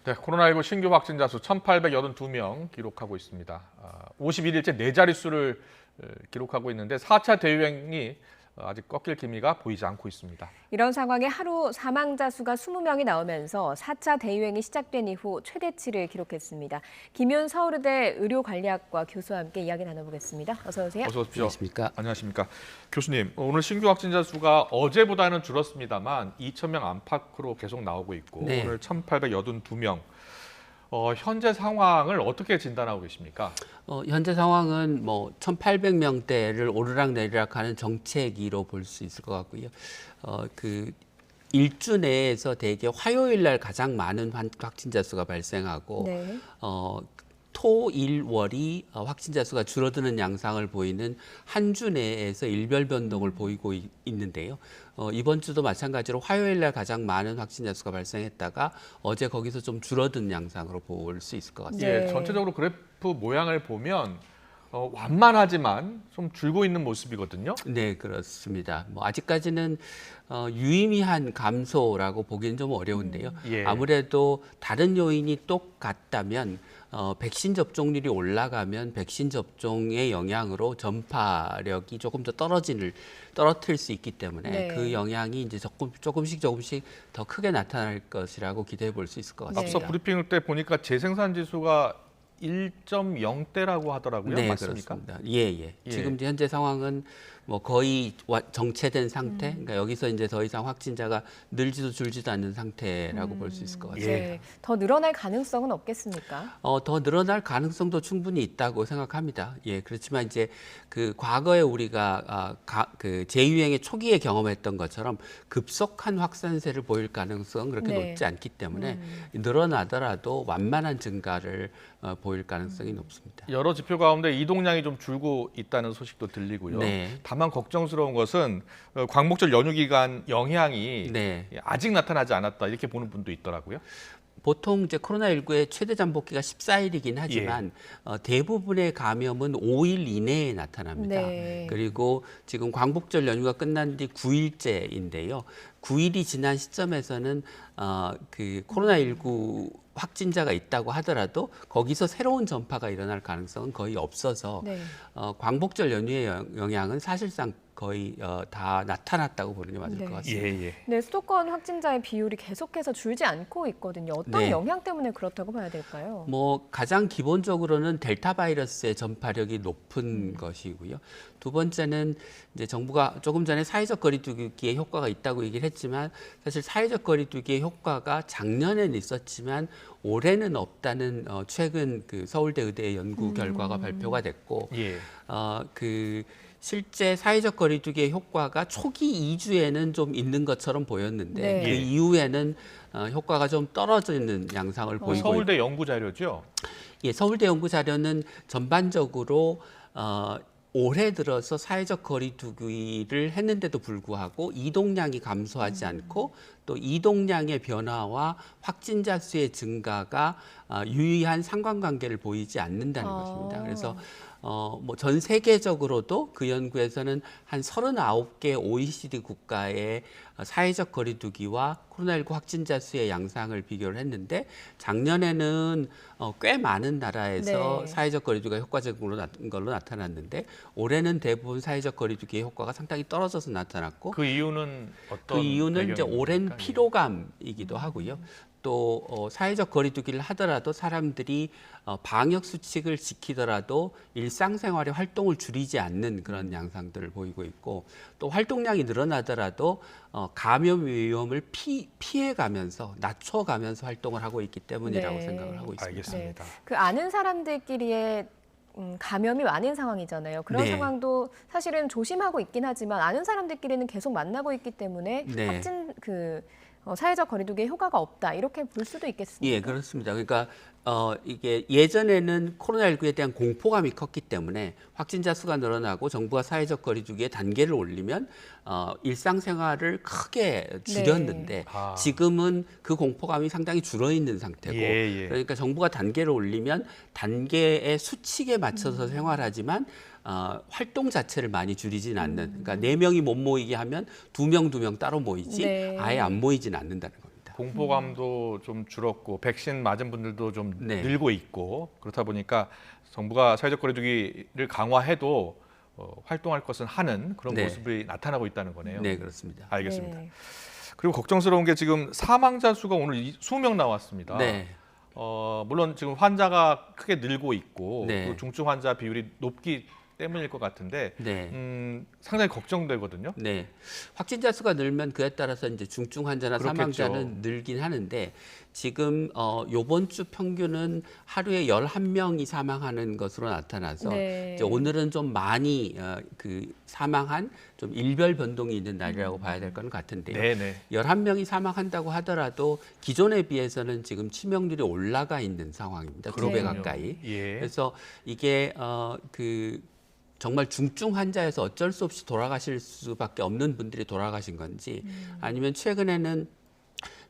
네, 코로나19 신규 확진자 수 1,882명 기록하고 있습니다. 51일째 네 자릿수를 기록하고 있는데 4차 대유행이 아직 꺾일 기미가 보이지 않고 있습니다. 이런 상황에 하루 사망자 수가 20명이 나오면서 4차 대유행이 시작된 이후 최대치를 기록했습니다. 김윤 서울의대 의료관리학과 교수와 함께 이야기 나눠보겠습니다. 어서 오세요. 어서 오십시오. 안녕하십니까? 안녕하십니까. 교수님, 오늘 신규 확진자 수가 어제보다는 줄었습니다만 2,000명 안팎으로 계속 나오고 있고 네. 오늘 1,882명. 현재 상황을 어떻게 진단하고 계십니까? 현재 상황은 뭐 1,800명대를 오르락내리락하는 정체기로 볼 수 있을 것 같고요. 그 일주 내에서 대개 화요일 날 가장 많은 확진자 수가 발생하고 네. 토, 일, 월이 확진자 수가 줄어드는 양상을 보이는 한 주 내에서 일별 변동을 보이고 있는데요. 이번 주도 마찬가지로 화요일 날 가장 많은 확진자 수가 발생했다가 어제 거기서 좀 줄어든 양상으로 볼 수 있을 것 같습니다. 네. 예, 전체적으로 그래프 모양을 보면 완만하지만 좀 줄고 있는 모습이거든요. 네, 그렇습니다. 뭐 아직까지는 유의미한 감소라고 보기는 좀 어려운데요. 예. 아무래도 다른 요인이 똑같다면 백신 접종률이 올라가면 백신 접종의 영향으로 전파력이 조금 더 떨어뜨릴 수 있기 때문에 네. 그 영향이 이제 조금씩 더 크게 나타날 것이라고 기대해 볼 수 있을 것 같습니다. 앞서 브리핑 때 보니까 재생산 지수가 1.0대라고 하더라고요. 네, 맞습니까? 그렇습니다. 예. 지금 이제 현재 상황은 뭐 거의 정체된 상태. 그러니까 여기서 이제 더 이상 확진자가 늘지도 줄지도 않는 상태라고 볼 수 있을 것 같습니다. 네. 더 늘어날 가능성은 없겠습니까? 더 늘어날 가능성도 충분히 있다고 생각합니다. 예, 그렇지만 이제 그 과거에 우리가 그 재유행의 초기에 경험했던 것처럼 급속한 확산세를 보일 가능성은 그렇게 네. 높지 않기 때문에 늘어나더라도 완만한 증가를 보일 가능성이 높습니다. 여러 지표 가운데 이동량이 좀 줄고 있다는 소식도 들리고요. 네. 다만 걱정스러운 것은 광복절 연휴 기간 영향이 네. 아직 나타나지 않았다 이렇게 보는 분도 있더라고요. 보통 이제 코로나19의 최대 잠복기가 14일이긴 하지만 대부분의 감염은 5일 이내에 나타납니다. 네. 그리고 지금 광복절 연휴가 끝난 뒤 9일째인데요. 9일이 지난 시점에서는 그 코로나19 확진자가 있다고 하더라도 거기서 새로운 전파가 일어날 가능성은 거의 없어서 네. 광복절 연휴의 영향은 사실상 거의 다 나타났다고 보는 게 맞을 네. 것 같습니다. 예. 네, 수도권 확진자의 비율이 계속해서 줄지 않고 있거든요. 어떤 네. 영향 때문에 그렇다고 봐야 될까요? 뭐 가장 기본적으로는 델타 바이러스의 전파력이 높은 것이고요. 두 번째는 이제 정부가 조금 전에 사회적 거리두기에 효과가 있다고 얘기를 했지만 사실 사회적 거리두기의 효과가 작년에는 있었지만 올해는 없다는 최근 그 서울대 의대 연구 결과가 발표가 됐고 예. 그 실제 사회적 거리두기의 효과가 초기 2주에는 좀 있는 것처럼 보였는데 네. 그 이후에는 효과가 좀 떨어지는 양상을 보이고 서울대 연구 자료죠. 예, 서울대 연구 자료는 전반적으로 올해 들어서 사회적 거리두기를 했는데도 불구하고 이동량이 감소하지 않고 또 이동량의 변화와 확진자 수의 증가가 유의한 상관관계를 보이지 않는다는 것입니다. 그래서 뭐 전 세계적으로도 그 연구에서는 한 39개 OECD 국가의 사회적 거리두기와 코로나19 확진자 수의 양상을 비교를 했는데 작년에는 꽤 많은 나라에서 네. 사회적 거리두기가 효과적인 걸로 나타났는데 올해는 대부분 사회적 거리두기의 효과가 상당히 떨어져서 나타났고 그 이유는 어떤 그 이유는 이제 오랜 배경입니까? 피로감이기도 하고요. 또 사회적 거리두기를 하더라도 사람들이 방역 수칙을 지키더라도 일상생활의 활동을 줄이지 않는 그런 양상들을 보이고 있고 또 활동량이 늘어나더라도 감염 위험을 피해가면서 낮춰가면서 활동을 하고 있기 때문이라고 네. 생각을 하고 있습니다. 알겠습니다. 그 아는 사람들끼리의 감염이 많은 상황이잖아요. 그런 네. 상황도 사실은 조심하고 있긴 하지만 아는 사람들끼리는 계속 만나고 있기 때문에 네. 사회적 거리두기에 효과가 없다 이렇게 볼 수도 있겠습니다. 예, 그렇습니다. 그러니까 이게 예전에는 코로나19에 대한 공포감이 컸기 때문에 확진자 수가 늘어나고 정부가 사회적 거리두기의 단계를 올리면 일상생활을 크게 줄였는데 지금은 그 공포감이 상당히 줄어 있는 상태고 그러니까 정부가 단계를 올리면 단계의 수칙에 맞춰서 생활하지만 활동 자체를 많이 줄이진 않는 그러니까 4명이 못 모이게 하면 2명 따로 모이지 네. 아예 안 모이진 않는다는 겁니다. 공포감도 좀 줄었고 백신 맞은 분들도 좀 네. 늘고 있고 그렇다 보니까 정부가 사회적 거리두기를 강화해도 활동할 것은 하는 그런 네. 모습이 나타나고 있다는 거네요. 네, 그렇습니다. 알겠습니다. 네. 그리고 걱정스러운 게 지금 사망자 수가 오늘 20명 나왔습니다. 네. 물론 지금 환자가 크게 늘고 있고 네. 또 중증 환자 비율이 높기 때문일 것 같은데 네. 상당히 걱정되거든요. 네. 확진자 수가 늘면 그에 따라서 이제 중증 환자나 그렇겠죠. 사망자는 늘긴 하는데 지금 요번 주 평균은 하루에 11명이 사망하는 것으로 나타나서 네. 이제 오늘은 좀 많이 그 사망한 좀 일별 변동이 있는 날이라고 봐야 될 건 같은데요. 네네. 11명이 사망한다고 하더라도 기존에 비해서는 지금 치명률이 올라가 있는 상황입니다. 2배 그렇군요. 가까이. 예. 그래서 이게 그 정말 중증 환자에서 어쩔 수 없이 돌아가실 수밖에 없는 분들이 돌아가신 건지 아니면 최근에는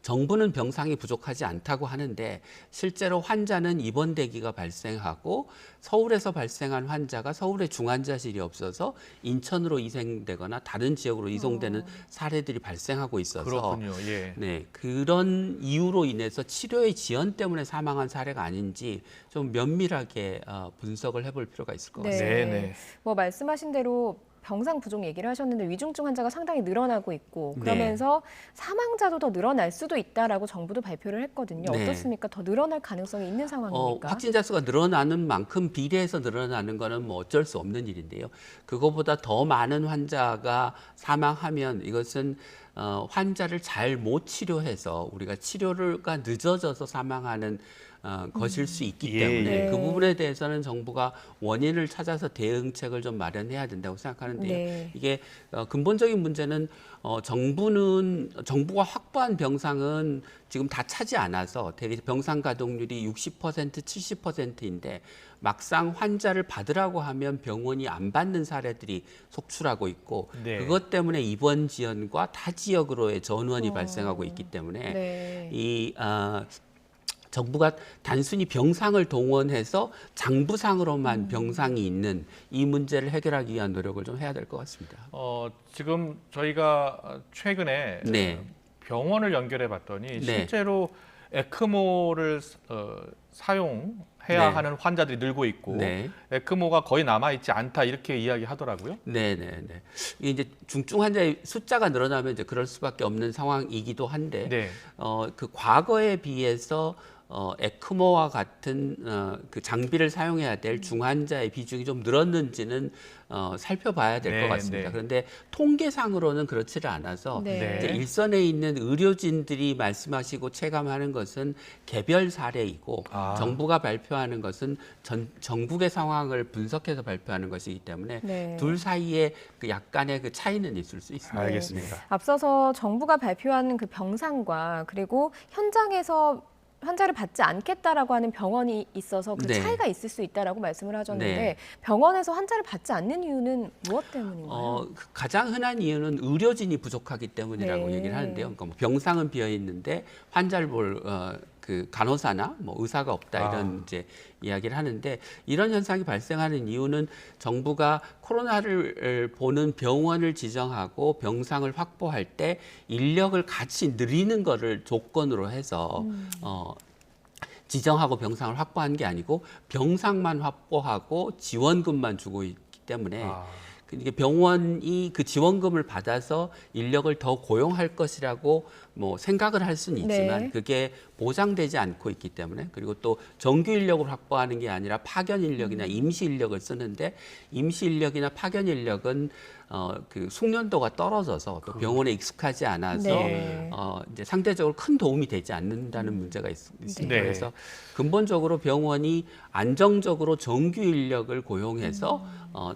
정부는 병상이 부족하지 않다고 하는데 실제로 환자는 입원 대기가 발생하고 서울에서 발생한 환자가 서울에 중환자실이 없어서 인천으로 이송되거나 다른 지역으로 이송되는 사례들이 발생하고 있어서 그렇군요. 예. 네, 그런 이유로 인해서 치료의 지연 때문에 사망한 사례가 아닌지 좀 면밀하게 분석을 해볼 필요가 있을 것 같습니다. 네네. 뭐 말씀하신 대로 병상 부족 얘기를 하셨는데 위중증 환자가 상당히 늘어나고 있고 그러면서 사망자도 더 늘어날 수도 있다라고 정부도 발표를 했거든요. 네. 어떻습니까? 더 늘어날 가능성이 있는 상황입니까? 확진자 수가 늘어나는 만큼 비례해서 늘어나는 거는 뭐 어쩔 수 없는 일인데요. 그거보다 더 많은 환자가 사망하면 이것은 환자를 잘 못 치료해서 우리가 치료가 늦어져서 사망하는 것일 수 있기 예, 때문에 예. 그 부분에 대해서는 정부가 원인을 찾아서 대응책을 좀 마련해야 된다고 생각하는데요. 네. 이게 근본적인 문제는 정부가 확보한 병상은 지금 다 차지 않아서 대개 병상 가동률이 60%, 70%인데 막상 환자를 받으라고 하면 병원이 안 받는 사례들이 속출하고 있고 네. 그것 때문에 입원 지연과 타 지역으로의 전원이 발생하고 있기 때문에 네. 이 정부가 단순히 병상을 동원해서 장부상으로만 병상이 있는 이 문제를 해결하기 위한 노력을 좀 해야 될 것 같습니다. 지금 저희가 최근에 네. 병원을 연결해 봤더니 네. 실제로 에크모를 사용해야 네. 하는 환자들이 늘고 있고 네. 에크모가 거의 남아 있지 않다 이렇게 이야기하더라고요. 네네네. 이게 이제 중증 환자의 숫자가 늘어나면 이제 그럴 수밖에 없는 상황이기도 한데, 네. 그 과거에 비해서 에크모와 같은 그 장비를 사용해야 될 중환자의 비중이 좀 늘었는지는 살펴봐야 될 것 네, 같습니다. 네. 그런데 통계상으로는 그렇지를 않아서 네. 이제 일선에 있는 의료진들이 말씀하시고 체감하는 것은 개별 사례이고 정부가 발표하는 것은 전국의 상황을 분석해서 발표하는 것이기 때문에 네. 둘 사이에 그 약간의 그 차이는 있을 수 있습니다. 알겠습니다. 앞서서 정부가 발표한 그 병상과 그리고 현장에서 환자를 받지 않겠다라고 하는 병원이 있어서 그 네. 차이가 있을 수 있다라고 말씀을 하셨는데 네. 병원에서 환자를 받지 않는 이유는 무엇 때문인가요? 그 가장 흔한 이유는 의료진이 부족하기 때문이라고 네. 얘기를 하는데요. 그러니까 뭐 병상은 비어 있는데 환자를 볼 그 간호사나 뭐 의사가 없다 이런 이제 이야기를 하는데 이런 현상이 발생하는 이유는 정부가 코로나를 보는 병원을 지정하고 병상을 확보할 때 인력을 같이 늘리는 거를 조건으로 해서 지정하고 병상을 확보한 게 아니고 병상만 확보하고 지원금만 주고 있기 때문에 이게 병원이 그 지원금을 받아서 인력을 더 고용할 것이라고 뭐 생각을 할 수는 있지만 네. 그게 보장되지 않고 있기 때문에 그리고 또 정규 인력을 확보하는 게 아니라 파견 인력이나 임시 인력을 쓰는데 임시 인력이나 파견 인력은 그 숙련도가 떨어져서 또 병원에 익숙하지 않아서 네. 이제 상대적으로 큰 도움이 되지 않는다는 문제가 있습니다. 네. 그래서 근본적으로 병원이 안정적으로 정규 인력을 고용해서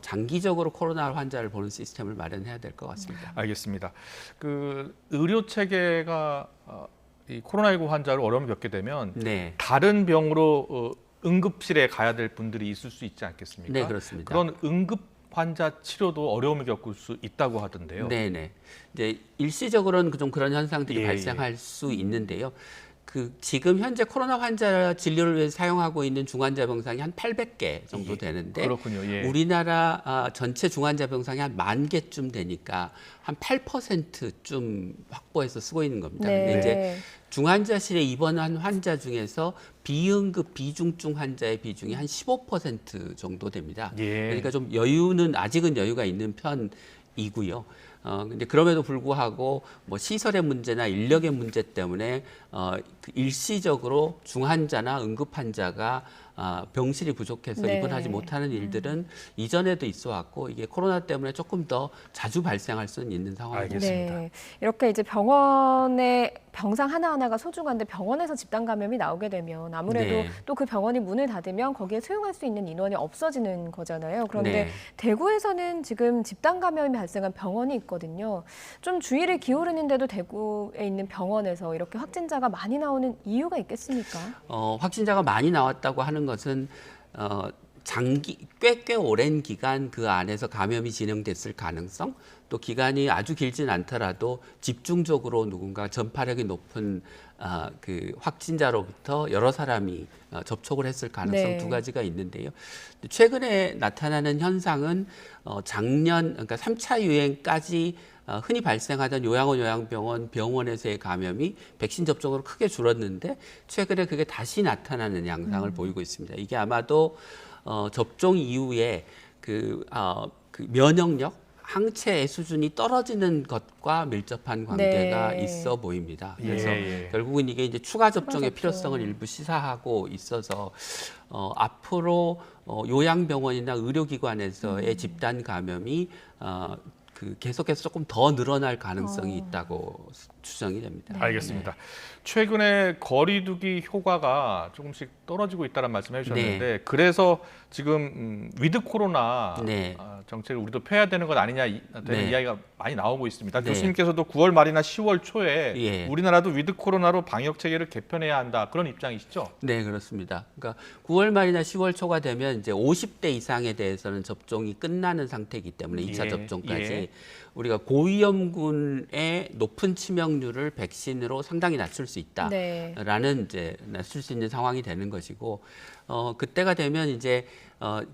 장기적으로 코로나 환자를 보는 시스템을 마련해야 될 것 같습니다. 알겠습니다. 그 의료 체계가 이 코로나19 환자를 어려움을 겪게 되면 네. 다른 병으로 응급실에 가야 될 분들이 있을 수 있지 않겠습니까? 네, 그렇습니다. 그런 응급 환자 치료도 어려움을 겪을 수 있다고 하던데요. 네네. 이제 일시적으로는 좀 그런 현상들이 예, 발생할 수 있는데요. 지금 현재 코로나 환자 진료를 위해서 사용하고 있는 중환자 병상이 한 800개 정도 되는데 그렇군요. 예. 우리나라 전체 중환자 병상이 한 10,000개쯤 되니까 한 8%쯤 확보해서 쓰고 있는 겁니다. 네. 근데 이제 중환자실에 입원한 환자 중에서 비응급 비중증 환자의 비중이 한 15% 정도 됩니다. 예. 그러니까 좀 아직은 여유가 있는 편이고요. 근데 그럼에도 불구하고 뭐 시설의 문제나 인력의 문제 때문에 일시적으로 중환자나 응급 환자가 병실이 부족해서 네. 입원하지 못하는 일들은 이전에도 있어 왔고 이게 코로나 때문에 조금 더 자주 발생할 수는 있는 상황입니다. 알겠습니다. 네, 이렇게 이제 병원의 병상 하나하나가 소중한데 병원에서 집단 감염이 나오게 되면 아무래도 네. 또 그 병원이 문을 닫으면 거기에 수용할 수 있는 인원이 없어지는 거잖아요. 그런데 네. 대구에서는 지금 집단 감염이 발생한 병원이 있거든요. 좀 주의를 기울이는데도 대구에 있는 병원에서 이렇게 확진자가 많이 나오는 이유가 있겠습니까? 확진자가 많이 나왔다고 하는 것은 꽤 오랜 기간 그 안에서 감염이 진행됐을 가능성, 또 기간이 아주 길진 않더라도 집중적으로 누군가 전파력이 높은 그 확진자로부터 여러 사람이 접촉을 했을 가능성 네. 두 가지가 있는데요. 최근에 나타나는 현상은 그러니까 3차 유행까지 흔히 발생하던 요양원, 요양병원, 병원에서의 감염이 백신 접종으로 크게 줄었는데 최근에 그게 다시 나타나는 양상을 보이고 있습니다. 이게 아마도 접종 이후에 그 면역력, 항체의 수준이 떨어지는 것과 밀접한 관계가 네. 있어 보입니다. 그래서 예. 결국은 이게 이제 추가 접종의 접종. 필요성을 일부 시사하고 있어서 앞으로 요양병원이나 의료기관에서의 집단 감염이 계속해서 조금 더 늘어날 가능성이 있다고 추정이 됩니다. 알겠습니다. 최근에 거리두기 효과가 조금씩 떨어지고 있다는 말씀해 주셨는데 그래서 지금 위드 코로나 네. 정책을 우리도 펴야 되는 것 아니냐 되는 네. 이야기가 많이 나오고 있습니다. 네. 교수님께서도 9월 말이나 10월 초에 예. 우리나라도 위드 코로나로 방역 체계를 개편해야 한다 그런 입장이시죠? 네, 그렇습니다. 그러니까 9월 말이나 10월 초가 되면 이제 50대 이상에 대해서는 접종이 끝나는 상태이기 때문에 2차 예, 접종까지 예. 우리가 고위험군의 높은 치명률을 백신으로 상당히 낮출 수 네. 있다라는 이제 낮출 수 있는 상황이 되는 것이고 그때가 되면 이제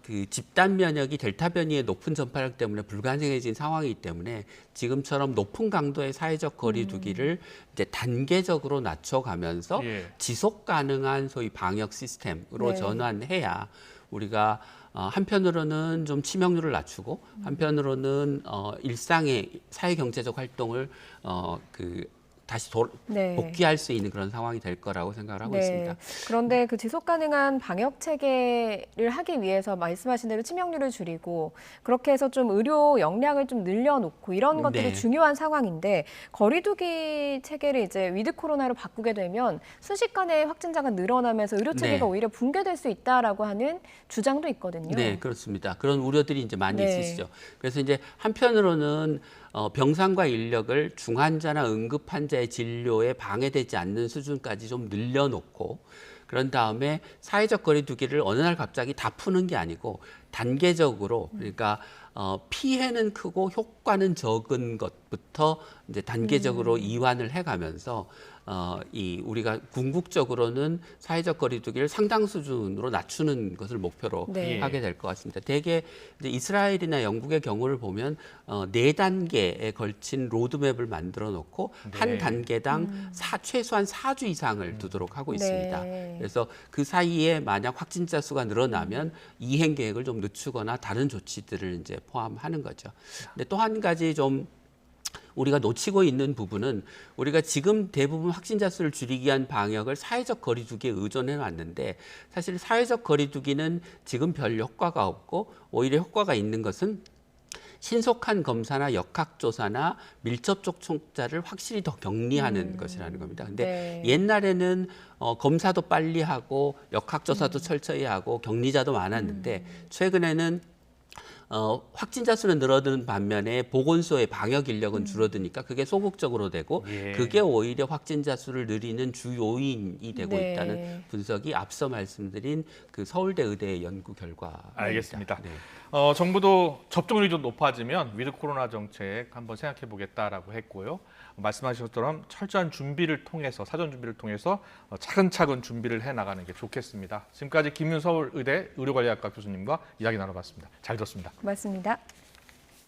그 집단 면역이 델타 변이의 높은 전파력 때문에 불가능해진 상황이기 때문에 지금처럼 높은 강도의 사회적 거리두기를 이제 단계적으로 낮춰가면서 예. 지속 가능한 소위 방역 시스템으로 네. 전환해야 우리가 한편으로는 좀 치명률을 낮추고 한편으로는 일상의 사회 경제적 활동을 다시 네. 복귀할 수 있는 그런 상황이 될 거라고 생각을 하고 있습니다. 그런데 그 지속 가능한 방역 체계를 하기 위해서 말씀하신 대로 치명률을 줄이고 그렇게 해서 좀 의료 역량을 좀 늘려놓고 이런 것들이 네. 중요한 상황인데 거리두기 체계를 이제 위드 코로나로 바꾸게 되면 순식간에 확진자가 늘어나면서 의료 체계가 네. 오히려 붕괴될 수 있다라고 하는 주장도 있거든요. 네, 그렇습니다. 그런 우려들이 이제 많이 네. 있으시죠. 그래서 이제 한편으로는 병상과 인력을 중환자나 응급 환자의 진료에 방해되지 않는 수준까지 좀 늘려놓고 그런 다음에 사회적 거리두기를 어느 날 갑자기 다 푸는 게 아니고 단계적으로 그러니까 피해는 크고 효과는 적은 것부터 이제 단계적으로 이완을 해가면서 우리가 궁극적으로는 사회적 거리두기를 상당 수준으로 낮추는 것을 목표로 네. 하게 될 것 같습니다. 대개 이제 이스라엘이나 영국의 경우를 보면 4단계에 걸친 로드맵을 만들어 놓고 한 단계당 최소한 4주 이상을 두도록 하고 있습니다. 네. 그래서 그 사이에 만약 확진자 수가 늘어나면 이행 계획을 좀 늦추거나 다른 조치들을 이제 포함하는 거죠. 근데 또 한 가지 좀 우리가 놓치고 있는 부분은 우리가 지금 대부분 확진자 수를 줄이기 위한 방역을 사회적 거리두기에 의존해 왔는데 사실 사회적 거리두기는 지금 별 효과가 없고 오히려 효과가 있는 것은 신속한 검사나 역학조사나 밀접 접촉자를 확실히 더 격리하는 것이라는 겁니다. 근데 네. 옛날에는 검사도 빨리 하고 역학조사도 철저히 하고 격리자도 많았는데 최근에는 확진자 수는 늘어드는 반면에 보건소의 방역 인력은 줄어드니까 그게 소극적으로 되고 예. 그게 오히려 확진자 수를 늘리는 주 요인이 되고 네. 있다는 분석이 앞서 말씀드린 그 서울대 의대의 연구 결과입니다. 알겠습니다. 네. 정부도 접종률이 좀 높아지면 위드 코로나 정책 한번 생각해 보겠다라고 했고요. 말씀하신 것처럼 철저한 준비를 통해서 사전 준비를 통해서 차근차근 준비를 해 나가는 게 좋겠습니다. 지금까지 김윤 서울의대 의료관리학과 교수님과 이야기 나눠봤습니다. 잘 들었습니다. 고맙습니다.